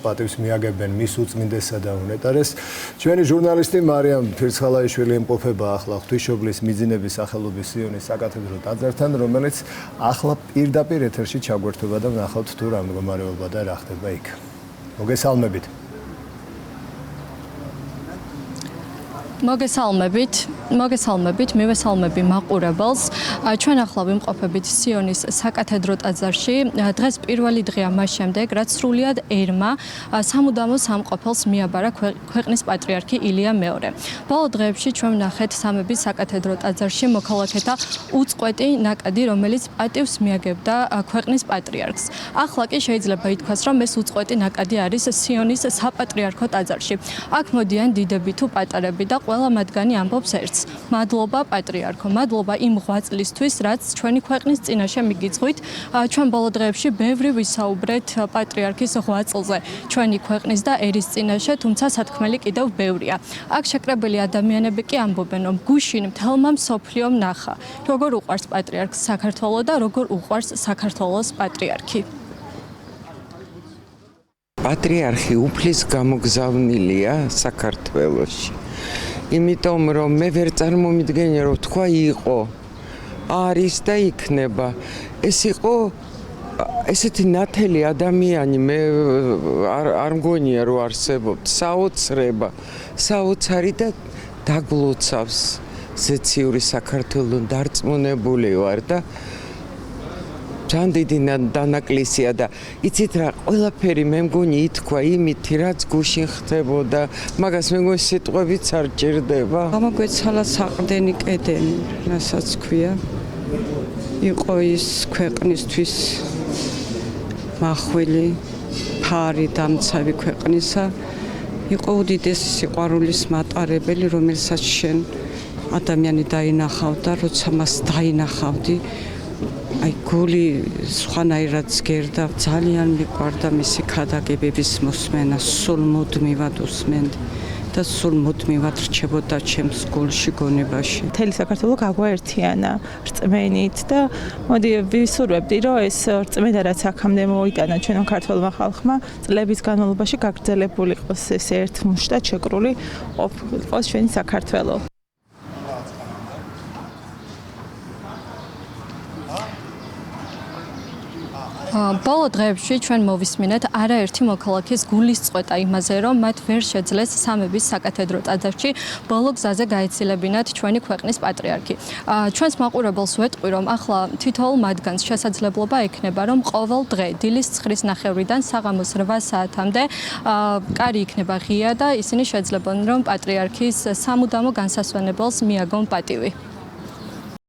პატივს მიაგებენ მის უწმინდესსა და უნეტარეს. ჩვენი ჟურნალისტი მარიამ ფირცხალაიშვილი იმყოფება ახლა ღვთისმშობლის მიძინების სახელობის სიონის საკათედრო ტაძართან, რომელიც ახლა პირდაპირ ეთერში ჩაგვერთვება და ვნახავთ თუ რა მდგომარეობა და რა ხდება იქ. მოგესალმებით. მოგესალმებით, მივესალმები მაყურებელს. ჩვენ ახლა ვიმყოფებით სიონის საკათედრო ტაძარში. დღეს პირველი დღეა მას შემდეგ, რაც სრულიად ერმა სამუდამო სამყოფელს მიაბარა ქვეყნის პატრიარქი ილია მეორე. ბოლო დღეებში ჩვენ ვნახეთ სამების საკათედრო ტაძარში მოქალაქეთა უწყვეტი ნაკადი, რომელიც პატივს მიაგებდა ქვეყნის პატრიარქს. ახლა კი შეიძლება ითქვას, რომ ეს უწყვეტი ნაკადი არის სიონის საპატრიარქო ტაძარში. აქ მოდიან დიდები თუ პატარები და ყველა მათგანი ამბობს ერთს. მადლობა პატრიარქო, მადლობა იმ ღვაწლისთვის, რაც ჩვენი ქვეყნის წინაშე მიგიძღვით. ჩვენ ბოლო დღეებში ბევრი ვისაუბრეთ პატრიარქის ღვაწლზე ჩვენი ქვეყნის და ერის წინაშე, თუმცა სათქმელი კიდევ ბევრია. აქ შეკრებილი ადამიანები კი ამბობენ, რომ გუშინ მთელმა მსოფლიომ ნახა, როგორ უყვარს პატრიარქს საქართველო და როგორ უყვარს საქართველოს პატრიარქი. პატრიარქი უფლის გამოგზავნილია საქართველოში. იმიტომ რომ მე ვერ წარმომიდგენია რომ თქვა იყო არის და იქნება. ეს იყო ესეთი ნათელი ადამიანი მე არ მგონია რომ არსებობთ. საოცარი და დაგლოცავს ზეციური საქართველოს დარწმუნებული ვარ და ძალიან დიდი დანაკლისია და იცით რა ყველაფერი მე მგონი ითქვა იმითი რაც გუშინ ხდებოდა მაგას მე მგონი სიტყვებიც არ ჭირდება. გამოგვეცალა საყრდენი კედელი, რასაც ქვია. იყო ის ქვეყნისთვის მახვილი ფარი დამცავი ქვეყნისა. იყო უდიდესი სიყვარულის მატარებელი, რომელსაც შენ ადამიანი დაინახავდა, როცა მას დაინახავდი. აი გული სხვანაირად ზგერდა, ძალიან მიყვარდა მისი ქადაგებების მოსმენა, სულ მუდმივად უსმენდი და სულ მუდმივად რჩებოდა ჩემს გულში გონებაში. მთელი საქართველო გაგვაერთიანა რწმენით და მოდი ვისურვებდი, რომ ეს რწმენა რაც აქამდე მოიტანა ჩვენო ქართველმა ხალხმა, წლების განმავლობაში გაგრძელებული იყოს ეს ერთმუშტად შეკრული ყოფილიყოს ჩვენი საქართველო. ბოლო დღეებში ჩვენ მოვისმინეთ არაერთი მოქალაქის გულის წყვეტა იმაზე, რომ მათ ვერ შეძლეს სამების საკათედრო ტაძარში ბოლო გზაზე გაეცილებინათ ჩვენი ქვეყნის პატრიარქი. ჩვენს მაყურებელს ვეტყვი, რომ ახლა თითოეულ მათგანს შესაძლებლობა ექნება, რომ ყოველ დღე დილის 9-ნახევრიდან საღამოს 8 საათამდე კარი იქნება ღია და ისინი შეძლებენ, რომ პატრიარქის სამუდამო განსასვენებელს მიაგონ პატივი.